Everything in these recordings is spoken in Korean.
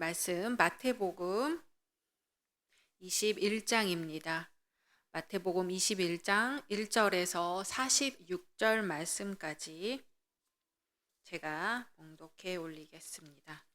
말씀 마태복음 21장입니다. 마태복음 21장 1절에서 46절 말씀까지 제가 봉독해 올리겠습니다.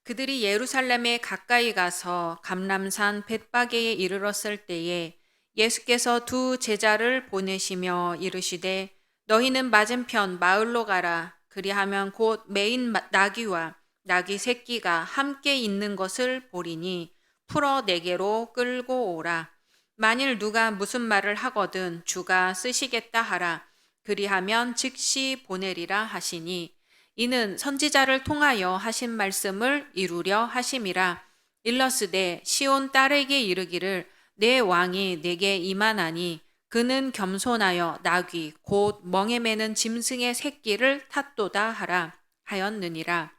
그들이 예루살렘에 가까이 가서 감람산 벳바게에 이르렀을 때에 예수께서 두 제자를 보내시며 이르시되 너희는 맞은편 마을로 가라. 그리하면 곧 매인 나귀와 나귀 새끼가 함께 있는 것을 보리니 풀어 내게로 끌고 오라. 만일 누가 무슨 말을 하거든 주가 쓰시겠다 하라. 그리하면 즉시 보내리라 하시니 이는 선지자를 통하여 하신 말씀을 이루려 하심이라. 일러스되 시온 딸에게 이르기를 내 왕이 내게 임하나니 그는 겸손하여 나귀 곧 멍에 매는 짐승의 새끼를 탔도다 하라 하였느니라.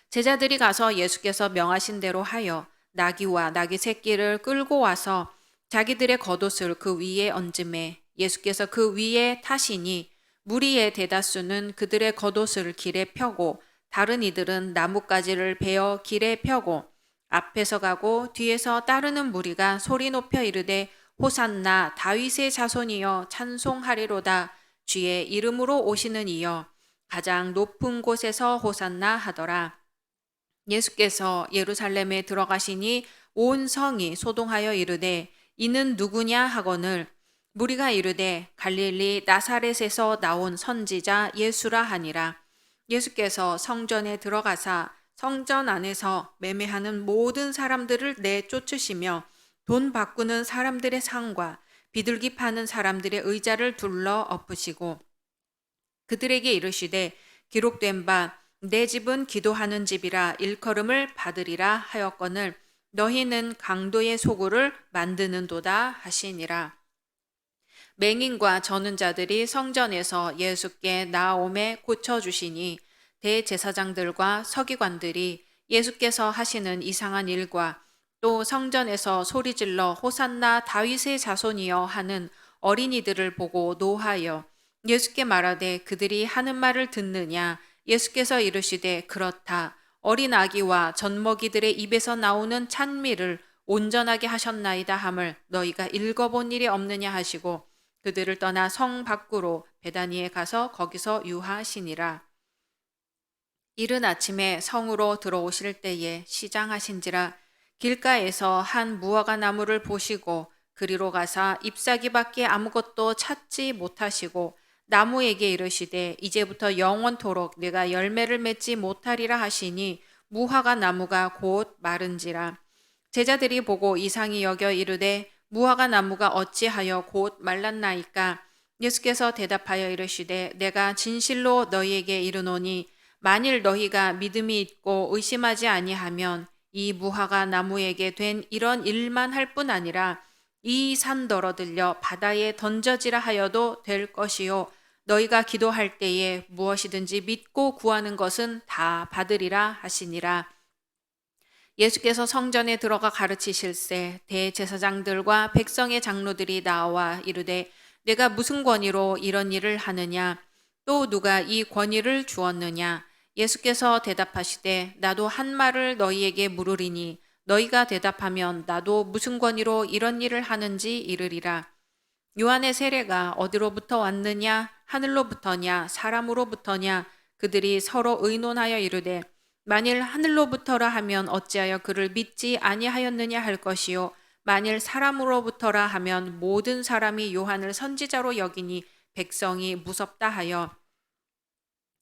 제자들이 가서 예수께서 명하신 대로 하여 나귀와 나귀 새끼를 끌고 와서 자기들의 겉옷을 그 위에 얹음에 예수께서 그 위에 타시니 무리의 대다수는 그들의 겉옷을 길에 펴고 다른 이들은 나뭇가지를 베어 길에 펴고 앞에서 가고 뒤에서 따르는 무리가 소리 높여 이르되 호산나 다윗의 자손이여 찬송하리로다. 주의 이름으로 오시는 이여 가장 높은 곳에서 호산나 하더라. 예수께서 예루살렘에 들어가시니 온 성이 소동하여 이르되 이는 누구냐 하거늘 무리가 이르되 갈릴리 나사렛에서 나온 선지자 예수라 하니라. 예수께서 성전에 들어가사 성전 안에서 매매하는 모든 사람들을 내쫓으시며 돈 바꾸는 사람들의 상과 비둘기 파는 사람들의 의자를 둘러 엎으시고 그들에게 이르시되 기록된 바 내 집은 기도하는 집이라 일컬음을 받으리라 하였거늘 너희는 강도의 소굴을 만드는도다 하시니라. 맹인과 저는 자들이 성전에서 예수께 나아오매 고쳐주시니 대제사장들과 서기관들이 예수께서 하시는 이상한 일과 또 성전에서 소리질러 호산나 다윗의 자손이여 하는 어린이들을 보고 노하여 예수께 말하되 그들이 하는 말을 듣느냐. 예수께서 이르시되 그렇다. 어린 아기와 젖먹이들의 입에서 나오는 찬미를 온전하게 하셨나이다 함을 너희가 읽어본 일이 없느냐 하시고 그들을 떠나 성 밖으로 베다니에 가서 거기서 유하시니라. 이른 아침에 성으로 들어오실 때에 시장하신지라 길가에서 한 무화과 나무를 보시고 그리로 가사 잎사귀밖에 아무것도 찾지 못하시고 나무에게 이르시되 이제부터 영원토록 내가 열매를 맺지 못하리라 하시니 무화과 나무가 곧 마른지라. 제자들이 보고 이상히 여겨 이르되 무화과 나무가 어찌하여 곧 말랐나이까. 예수께서 대답하여 이르시되 내가 진실로 너희에게 이르노니 만일 너희가 믿음이 있고 의심하지 아니하면 이 무화과 나무에게 된 이런 일만 할 뿐 아니라 이 산더러 들려 바다에 던져지라 하여도 될 것이요 너희가 기도할 때에 무엇이든지 믿고 구하는 것은 다 받으리라 하시니라. 예수께서 성전에 들어가 가르치실세 대제사장들과 백성의 장로들이 나와 이르되 내가 무슨 권위로 이런 일을 하느냐 또 누가 이 권위를 주었느냐. 예수께서 대답하시되 나도 한 말을 너희에게 물으리니 너희가 대답하면 나도 무슨 권위로 이런 일을 하는지 이르리라. 요한의 세례가 어디로부터 왔느냐 하늘로부터냐 사람으로부터냐. 그들이 서로 의논하여 이르되 만일 하늘로부터라 하면 어찌하여 그를 믿지 아니하였느냐 할 것이요 만일 사람으로부터라 하면 모든 사람이 요한을 선지자로 여기니 백성이 무섭다 하여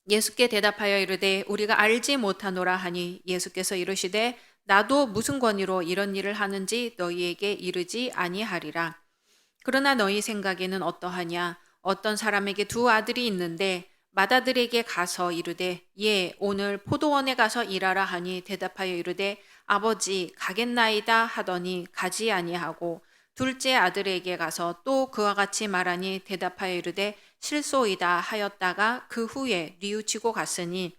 예수께 대답하여 이르되 우리가 알지 못하노라 하니 예수께서 이르시되 나도 무슨 권위로 이런 일을 하는지 너희에게 이르지 아니하리라. 그러나 너희 생각에는 어떠하냐. 어떤 사람에게 두 아들이 있는데 맏아들에게 가서 이르되 예 오늘 포도원에 가서 일하라 하니 대답하여 이르되 아버지 가겠나이다 하더니 가지 아니하고 둘째 아들에게 가서 또 그와 같이 말하니 대답하여 이르되 실소이다 하였다가 그 후에 뉘우치고 갔으니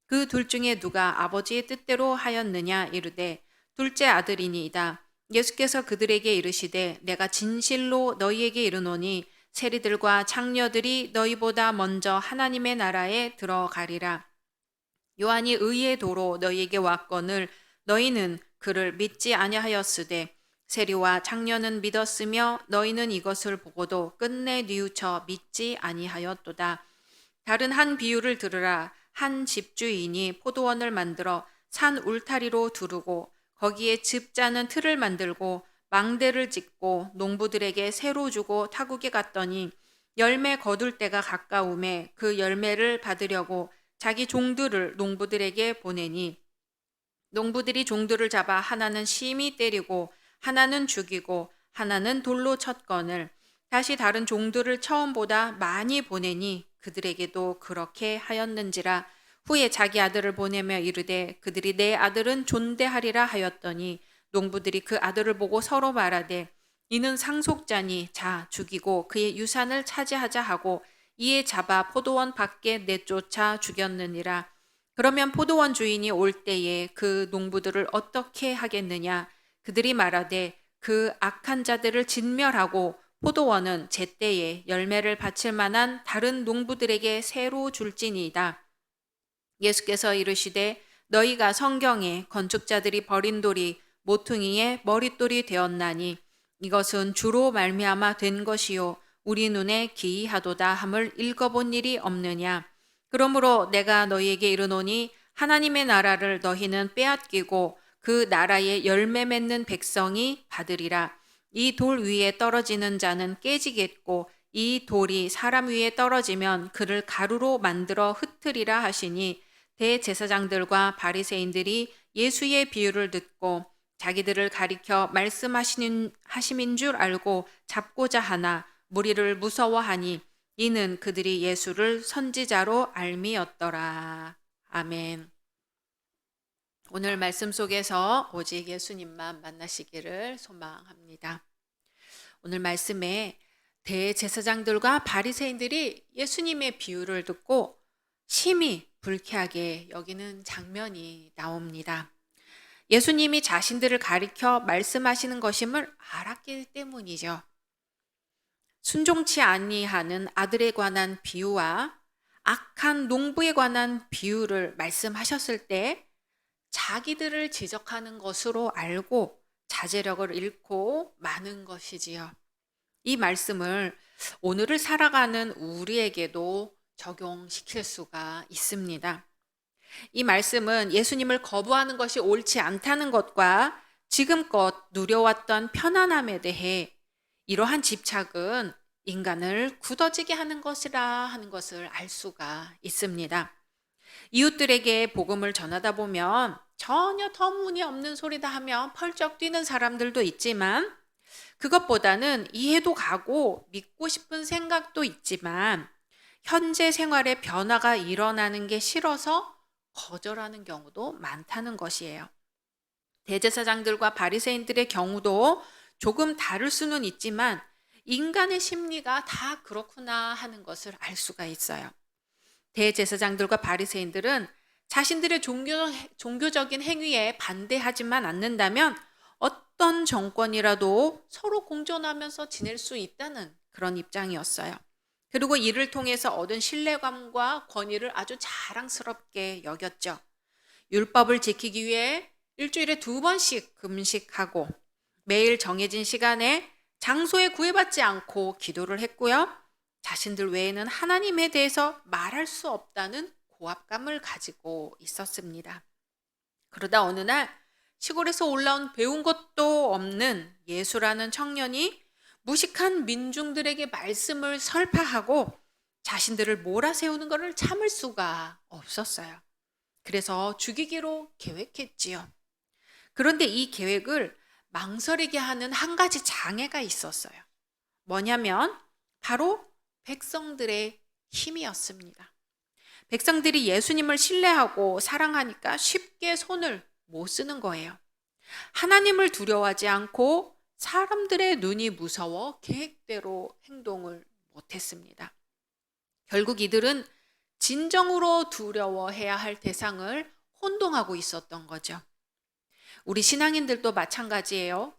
그 둘 중에 누가 아버지의 뜻대로 하였느냐 이르되 둘째 아들이니이다. 예수께서 그들에게 이르시되 내가 진실로 너희에게 이르노니 세리들과 창녀들이 너희보다 먼저 하나님의 나라에 들어가리라. 요한이 의의 도로 너희에게 왔거늘 너희는 그를 믿지 아니하였으되 세리와 장녀는 믿었으며 너희는 이것을 보고도 끝내 뉘우쳐 믿지 아니하였도다. 다른 한 비유를 들으라. 한 집주인이 포도원을 만들어 산 울타리로 두르고 거기에 즙 짜는 틀을 만들고 망대를 짓고 농부들에게 새로 주고 타국에 갔더니 열매 거둘 때가 가까움에 그 열매를 받으려고 자기 종들을 농부들에게 보내니 농부들이 종들을 잡아 하나는 심히 때리고 하나는 죽이고 하나는 돌로 쳤거늘 다시 다른 종들을 처음보다 많이 보내니 그들에게도 그렇게 하였는지라. 후에 자기 아들을 보내며 이르되 그들이 내 아들은 존대하리라 하였더니 농부들이 그 아들을 보고 서로 말하되 이는 상속자니 자 죽이고 그의 유산을 차지하자 하고 이에 잡아 포도원 밖에 내쫓아 죽였느니라. 그러면 포도원 주인이 올 때에 그 농부들을 어떻게 하겠느냐? 그들이 말하되 그 악한 자들을 진멸하고 포도원은 제때에 열매를 바칠 만한 다른 농부들에게 새로 줄지니이다. 예수께서 이르시되 너희가 성경에 건축자들이 버린 돌이 모퉁이의 머릿돌이 되었나니 이것은 주로 말미암아 된 것이요 우리 눈에 기이하도다 함을 읽어본 일이 없느냐. 그러므로 내가 너희에게 이르노니 하나님의 나라를 너희는 빼앗기고 그 나라의 열매 맺는 백성이 받으리라. 이 돌 위에 떨어지는 자는 깨지겠고 이 돌이 사람 위에 떨어지면 그를 가루로 만들어 흩으리라 하시니 대제사장들과 바리새인들이 예수의 비유를 듣고 자기들을 가리켜 말씀하심인 줄 알고 잡고자 하나 무리를 무서워하니 이는 그들이 예수를 선지자로 알미었더라. 아멘. 오늘 말씀 속에서 오직 예수님만 만나시기를 소망합니다. 오늘 말씀에 대제사장들과 바리새인들이 예수님의 비유를 듣고 심히 불쾌하게 여기는 장면이 나옵니다. 예수님이 자신들을 가리켜 말씀하시는 것임을 알았기 때문이죠. 순종치 아니하는 아들에 관한 비유와 악한 농부에 관한 비유를 말씀하셨을 때 자기들을 지적하는 것으로 알고 자제력을 잃고 마는 것이지요. 이 말씀을 오늘을 살아가는 우리에게도 적용시킬 수가 있습니다. 이 말씀은 예수님을 거부하는 것이 옳지 않다는 것과 지금껏 누려왔던 편안함에 대해 이러한 집착은 인간을 굳어지게 하는 것이라 하는 것을 알 수가 있습니다. 이웃들에게 복음을 전하다 보면 전혀 터무니없는 소리다 하며 펄쩍 뛰는 사람들도 있지만 그것보다는 이해도 가고 믿고 싶은 생각도 있지만 현재 생활에 변화가 일어나는 게 싫어서 거절하는 경우도 많다는 것이에요. 대제사장들과 바리새인들의 경우도 조금 다를 수는 있지만 인간의 심리가 다 그렇구나 하는 것을 알 수가 있어요. 대제사장들과 바리새인들은 자신들의 종교적인 행위에 반대하지만 않는다면 어떤 정권이라도 서로 공존하면서 지낼 수 있다는 그런 입장이었어요. 그리고 이를 통해서 얻은 신뢰감과 권위를 아주 자랑스럽게 여겼죠. 율법을 지키기 위해 일주일에 2번씩 금식하고 매일 정해진 시간에 장소에 구애받지 않고 기도를 했고요. 자신들 외에는 하나님에 대해서 말할 수 없다는 고압감을 가지고 있었습니다. 그러다 어느 날 시골에서 올라온 배운 것도 없는 예수라는 청년이 무식한 민중들에게 말씀을 설파하고 자신들을 몰아세우는 것을 참을 수가 없었어요. 그래서 죽이기로 계획했지요. 그런데 이 계획을 망설이게 하는 한 가지 장애가 있었어요. 뭐냐면 바로 백성들의 힘이었습니다. 백성들이 예수님을 신뢰하고 사랑하니까 쉽게 손을 못 쓰는 거예요. 하나님을 두려워하지 않고 사람들의 눈이 무서워 계획대로 행동을 못했습니다. 결국 이들은 진정으로 두려워해야 할 대상을 혼동하고 있었던 거죠. 우리 신앙인들도 마찬가지예요.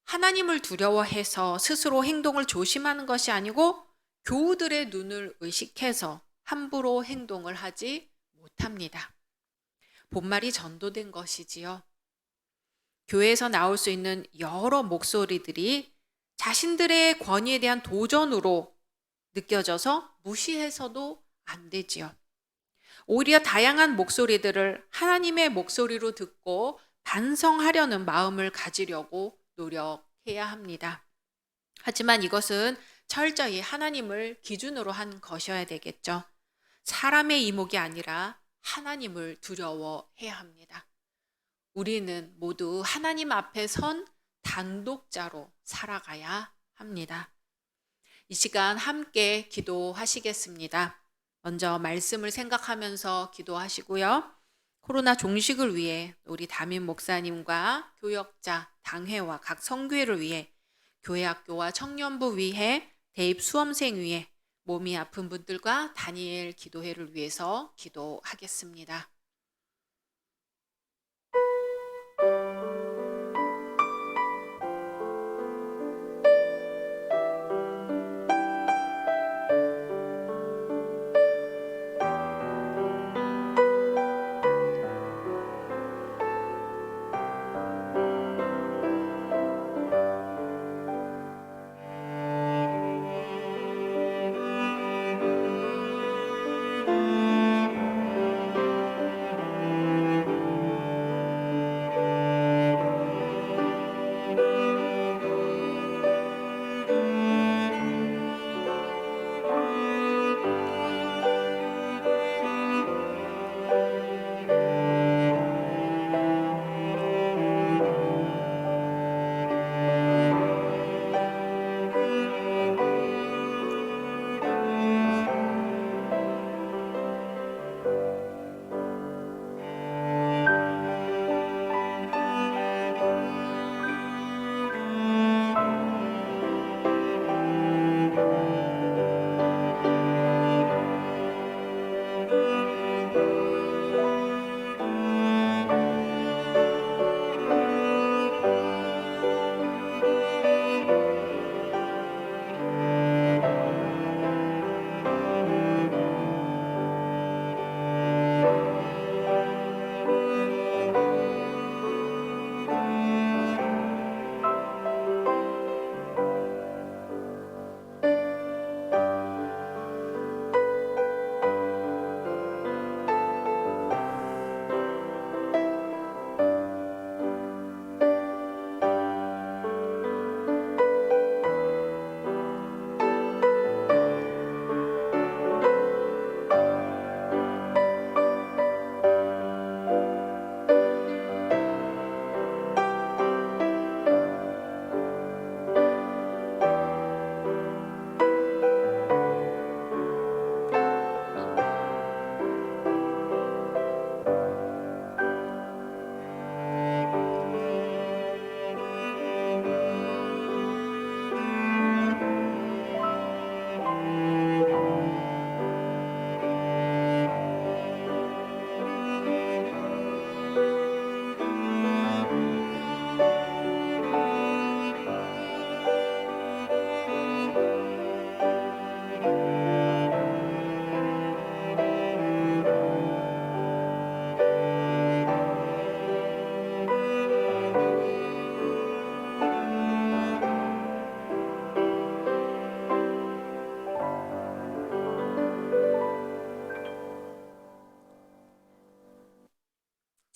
하나님을 두려워해서 스스로 행동을 조심하는 것이 아니고 교우들의 눈을 의식해서 함부로 행동을 하지 못합니다. 본말이 전도된 것이지요. 교회에서 나올 수 있는 여러 목소리들이 자신들의 권위에 대한 도전으로 느껴져서 무시해서도 안 되지요. 오히려 다양한 목소리들을 하나님의 목소리로 듣고 반성하려는 마음을 가지려고 노력해야 합니다. 하지만 이것은 철저히 하나님을 기준으로 한 것이어야 되겠죠. 사람의 이목이 아니라 하나님을 두려워해야 합니다. 우리는 모두 하나님 앞에 선 단독자로 살아가야 합니다. 이 시간 함께 기도하시겠습니다. 먼저 말씀을 생각하면서 기도하시고요. 코로나 종식을 위해 우리 담임 목사님과 교역자, 당회와 각 성교회를 위해 교회학교와 청년부 위해 대입 수험생 위해 몸이 아픈 분들과 다니엘 기도회를 위해서 기도하겠습니다.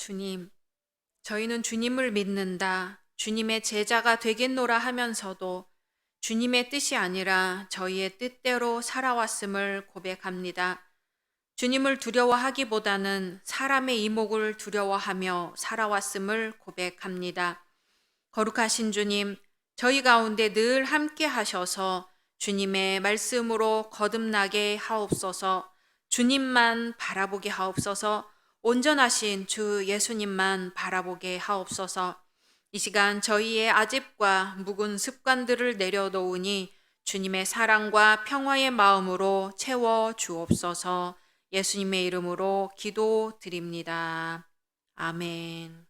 주님, 저희는 주님을 믿는다. 주님의 제자가 되겠노라 하면서도 주님의 뜻이 아니라 저희의 뜻대로 살아왔음을 고백합니다. 주님을 두려워하기보다는 사람의 이목을 두려워하며 살아왔음을 고백합니다. 거룩하신 주님, 저희 가운데 늘 함께 하셔서 주님의 말씀으로 거듭나게 하옵소서. 주님만 바라보게 하옵소서. 온전하신 주 예수님만 바라보게 하옵소서. 이 시간 저희의 아집과 묵은 습관들을 내려놓으니 주님의 사랑과 평화의 마음으로 채워 주옵소서. 예수님의 이름으로 기도드립니다. 아멘.